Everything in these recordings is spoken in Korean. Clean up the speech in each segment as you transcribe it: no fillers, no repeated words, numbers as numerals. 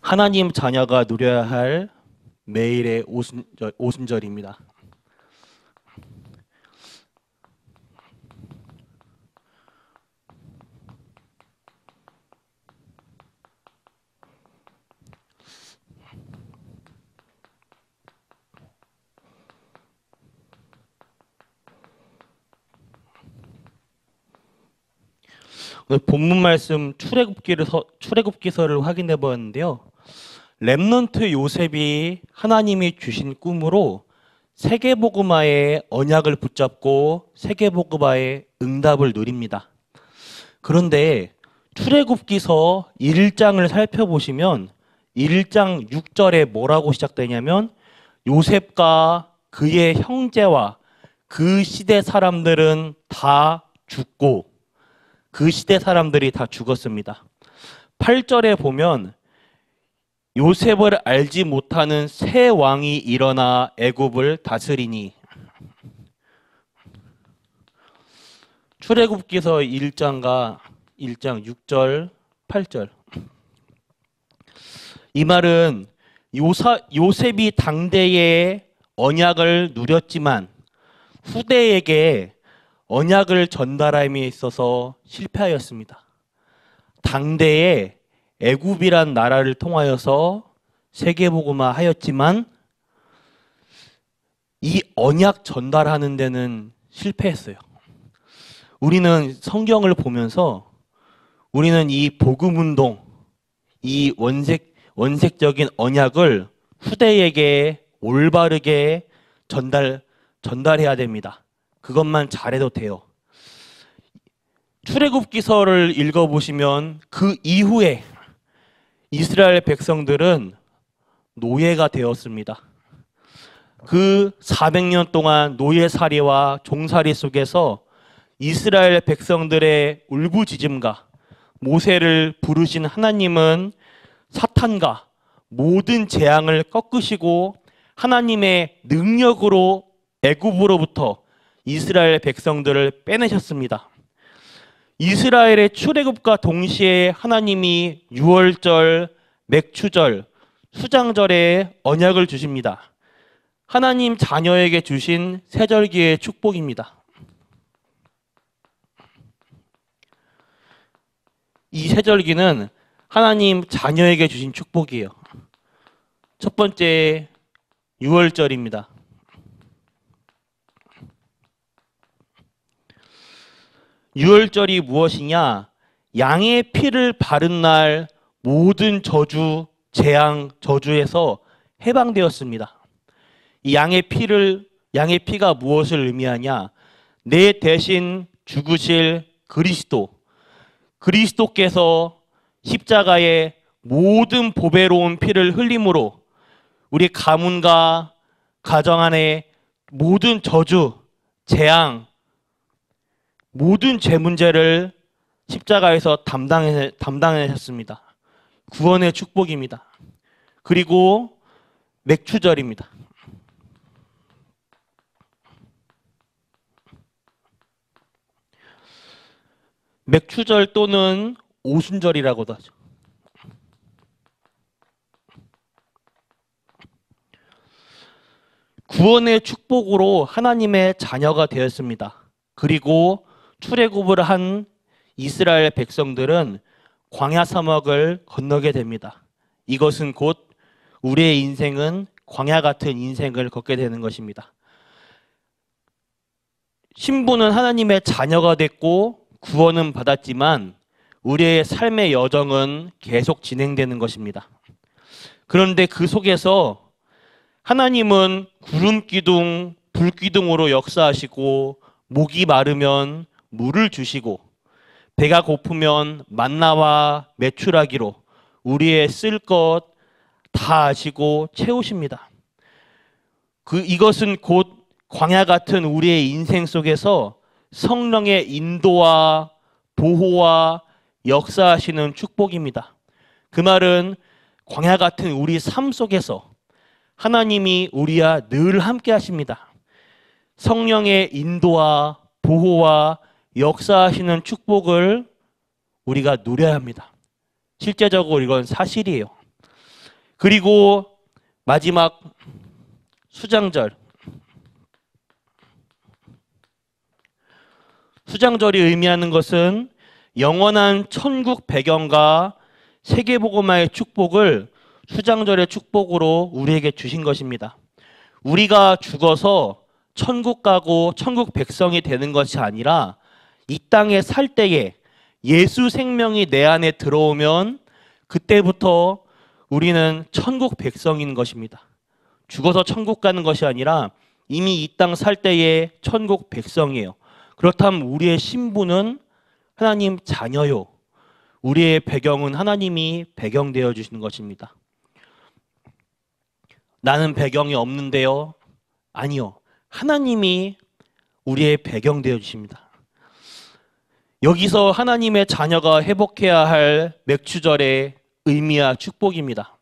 하나님 자녀가 누려야 할 매일의 오순절입니다. 오늘 본문 말씀 출애굽기서를 확인해 보았는데요. 렘넌트 요셉이 하나님이 주신 꿈으로 세계복음화의 언약을 붙잡고 세계복음화의 응답을 누립니다. 그런데 출애굽기서 1장을 살펴보시면 1장 6절에 뭐라고 시작되냐면 요셉과 그의 형제와 그 시대 사람들은 다 죽고 그 시대 사람들이 다 죽었습니다. 8절에 보면 요셉을 알지 못하는 새 왕이 일어나 애굽을 다스리니. 출애굽기서 1장과 1장 6절, 8절. 이 말은 요셉이 당대의 언약을 누렸지만 후대에게 언약을 전달함에 있어서 실패하였습니다. 당대에 애굽이란 나라를 통하여서 세계복음화 하였지만 이 언약 전달하는 데는 실패했어요. 우리는 성경을 보면서 우리는 이 복음운동, 이 원색적인 언약을 후대에게 올바르게 전달해야 됩니다. 그것만 잘해도 돼요. 출애굽기서를 읽어보시면 그 이후에 이스라엘 백성들은 노예가 되었습니다. 그 400년 동안 노예살이와 종살이 속에서 이스라엘 백성들의 울부짖음과 모세를 부르신 하나님은 사탄과 모든 재앙을 꺾으시고 하나님의 능력으로 애굽으로부터 이스라엘 백성들을 빼내셨습니다. 이스라엘의 출애굽과 동시에 하나님이 유월절, 맥추절, 수장절에 언약을 주십니다. 하나님 자녀에게 주신 세절기의 축복입니다. 이 세절기는 하나님 자녀에게 주신 축복이에요. 첫 번째 유월절입니다. 유월절이 무엇이냐? 양의 피를 바른 날 모든 저주, 재앙, 저주에서 해방되었습니다. 이 양의 피가 무엇을 의미하냐? 내 대신 죽으실 그리스도께서 십자가에 모든 보배로운 피를 흘림으로 우리 가문과 가정 안에 모든 저주, 재앙, 모든 죄 문제를 십자가에서 담당하셨습니다. 구원의 축복입니다. 그리고 맥추절입니다. 맥추절 또는 오순절이라고도 하죠. 구원의 축복으로 하나님의 자녀가 되었습니다. 그리고 출애굽을 한 이스라엘 백성들은 광야 사막을 건너게 됩니다. 이것은 곧 우리의 인생은 광야 같은 인생을 걷게 되는 것입니다. 신부는 하나님의 자녀가 됐고 구원은 받았지만 우리의 삶의 여정은 계속 진행되는 것입니다. 그런데 그 속에서 하나님은 구름기둥, 불기둥으로 역사하시고 목이 마르면 물을 주시고 배가 고프면 만나와 메추라기로 우리의 쓸 것 다 아시고 채우십니다. 이것은 곧 광야 같은 우리의 인생 속에서 성령의 인도와 보호와 역사하시는 축복입니다. 그 말은 광야 같은 우리 삶 속에서 하나님이 우리와 늘 함께 하십니다. 성령의 인도와 보호와 역사하시는 축복을 우리가 누려야 합니다. 실제적으로 이건 사실이에요. 그리고 마지막 수장절. 수장절이 의미하는 것은 영원한 천국 배경과 세계복음화의 축복을 수장절의 축복으로 우리에게 주신 것입니다. 우리가 죽어서 천국 가고 천국 백성이 되는 것이 아니라 이 땅에 살 때에 예수 생명이 내 안에 들어오면 그때부터 우리는 천국 백성인 것입니다. 죽어서 천국 가는 것이 아니라 이미 이 땅 살 때에 천국 백성이에요. 그렇다면 우리의 신분은 하나님 자녀요. 우리의 배경은 하나님이 배경되어 주시는 것입니다. 나는 배경이 없는데요. 아니요. 하나님이 우리의 배경되어 주십니다. 여기서 하나님의 자녀가 회복해야 할 맥추절의 의미와 축복입니다.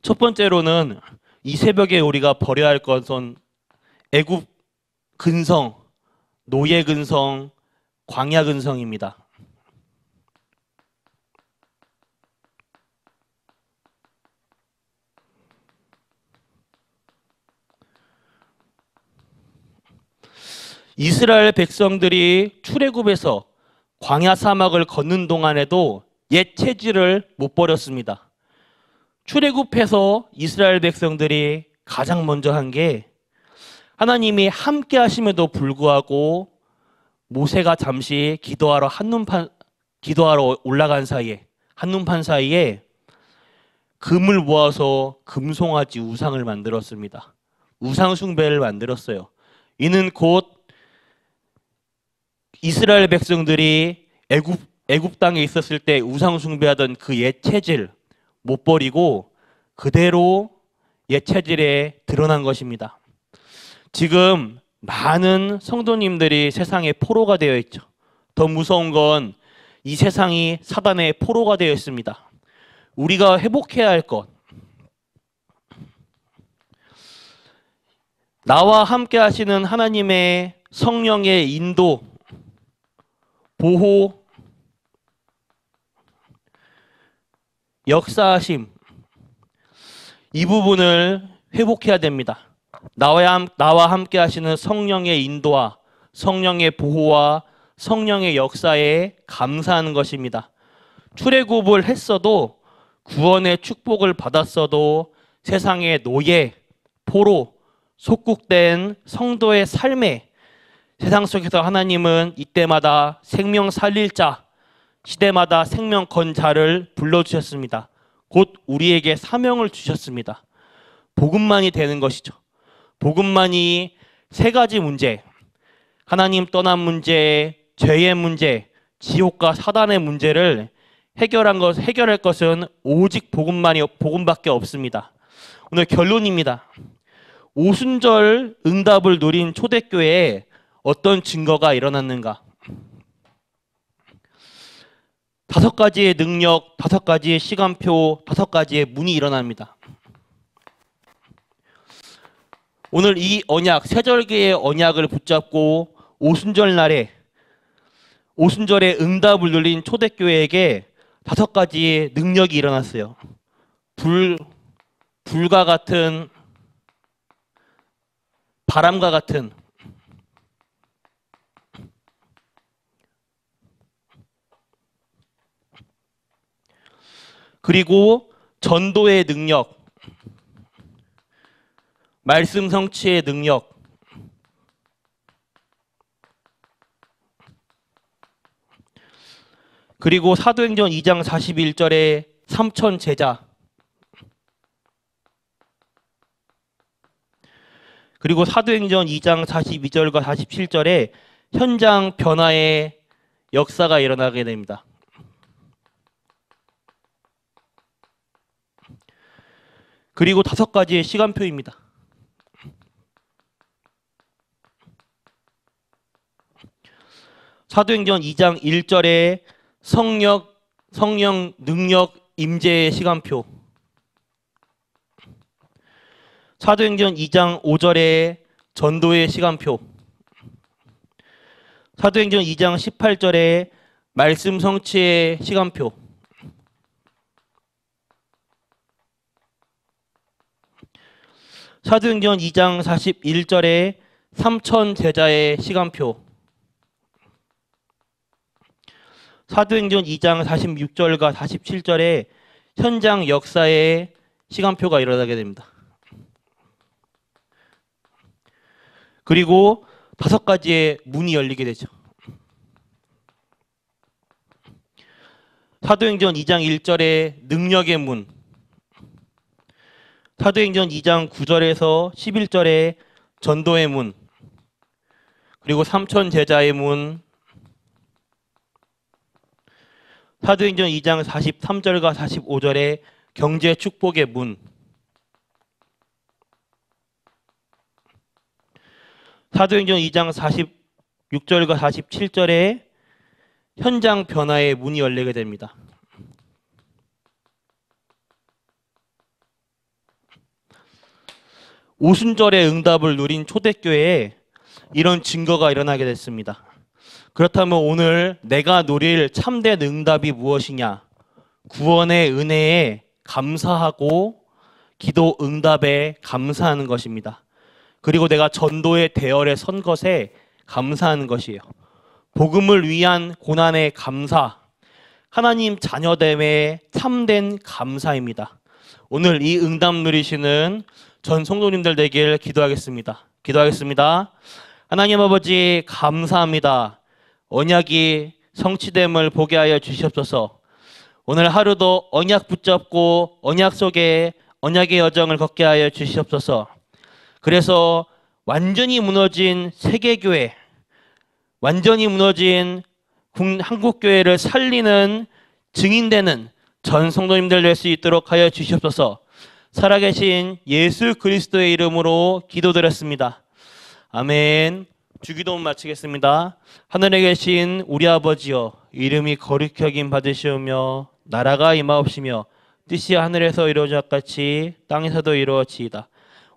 첫 번째로는 이 새벽에 우리가 버려야 할 것은 애굽 근성, 노예 근성, 광야 근성입니다. 이스라엘 백성들이 출애굽에서 광야 사막을 걷는 동안에도 옛 체질을 못 버렸습니다. 출애굽해서 이스라엘 백성들이 가장 먼저 한 게 하나님이 함께 하심에도 불구하고 모세가 잠시 기도하러 올라간 사이에 한눈판 사이에 금을 모아서 금송아지 우상을 만들었습니다. 우상 숭배를 만들었어요. 이는 곧 이스라엘 백성들이 애굽 땅에 있었을 때 우상 숭배하던 그 옛 체질 못 버리고 그대로 옛 체질에 드러난 것입니다. 지금 많은 성도님들이 세상에 포로가 되어 있죠. 더 무서운 건 이 세상이 사단의 포로가 되어 있습니다. 우리가 회복해야 할 것, 나와 함께 하시는 하나님의 성령의 인도, 보호, 역사하심, 이 부분을 회복해야 됩니다. 나와 함께 하시는 성령의 인도와 성령의 보호와 성령의 역사에 감사하는 것입니다. 출애굽을 했어도 구원의 축복을 받았어도 세상의 노예, 포로, 속국된 성도의 삶에 세상 속에서 하나님은 이때마다 생명 살릴 자, 시대마다 생명 건 자를 불러주셨습니다. 곧 우리에게 사명을 주셨습니다. 복음만이 되는 것이죠. 복음만이 세 가지 문제, 하나님 떠난 문제, 죄의 문제, 지옥과 사단의 문제를 해결할 것은 오직 복음밖에 없습니다. 오늘 결론입니다. 오순절 응답을 누린 초대교회에 어떤 증거가 일어났는가? 5가지의 능력, 5가지의 시간표, 5가지의 문이 일어납니다. 오늘 이 언약, 세절기의 언약을 붙잡고 오순절에 응답을 누린 초대교회에게 5가지의 능력이 일어났어요. 불과 같은, 바람과 같은, 그리고 전도의 능력, 말씀 성취의 능력, 그리고 사도행전 2장 41절에 3천 제자, 그리고 사도행전 2장 42절과 47절에 현장 변화의 역사가 일어나게 됩니다. 그리고 5가지의 시간표입니다. 사도행전 2장 1절에 성령 능력 임재의 시간표, 사도행전 2장 5절에 전도의 시간표, 사도행전 2장 18절에 말씀 성취의 시간표. 사도행전 2장 41절에 3천 제자의 시간표. 사도행전 2장 46절과 47절에 현장 역사의 시간표가 일어나게 됩니다. 그리고 5가지의 문이 열리게 되죠. 사도행전 2장 1절에 능력의 문, 사도행전 2장 9절에서 11절에 전도의 문, 그리고 3천 제자의 문, 사도행전 2장 43절과 45절에 경제 축복의 문, 사도행전 2장 46절과 47절에 현장 변화의 문이 열리게 됩니다. 오순절의 응답을 누린 초대교회에 이런 증거가 일어나게 됐습니다. 그렇다면 오늘 내가 누릴 참된 응답이 무엇이냐? 구원의 은혜에 감사하고 기도 응답에 감사하는 것입니다. 그리고 내가 전도의 대열에 선 것에 감사하는 것이에요. 복음을 위한 고난의 감사, 하나님 자녀됨의 참된 감사입니다. 오늘 이 응답 누리시는 전 성도님들 되길 기도하겠습니다. 기도하겠습니다. 하나님 아버지 감사합니다. 언약이 성취됨을 보게 하여 주시옵소서. 오늘 하루도 언약 붙잡고 언약 속에 언약의 여정을 걷게 하여 주시옵소서. 그래서 완전히 무너진 세계교회, 완전히 무너진 한국교회를 살리는 증인되는 전 성도님들 될 수 있도록 하여 주시옵소서. 살아계신 예수 그리스도의 이름으로 기도드렸습니다. 아멘. 주기도문 마치겠습니다. 하늘에 계신 우리 아버지여, 이름이 거룩히 여김 받으시오며 나라가 임하옵시며 뜻이 하늘에서 이루어진 것 같이 땅에서도 이루어지이다.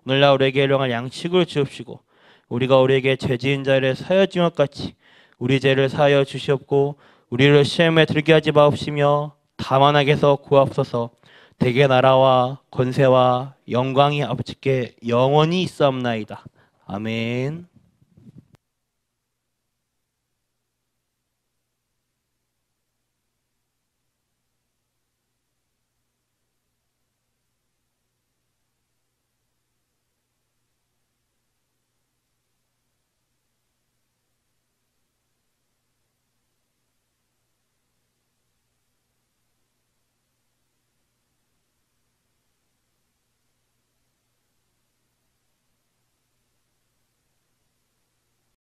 오늘날 우리에게 일용할 양식을 주옵시고 우리가 우리에게 죄 지은 자를 사하여 준 것 같이 우리 죄를 사하여 주시옵고 우리를 시험에 들게 하지 마옵시며 다만 악에서 구하옵소서. 대개 나라와 권세와 영광이 아버지께 영원히 있사옵나이다. 아멘.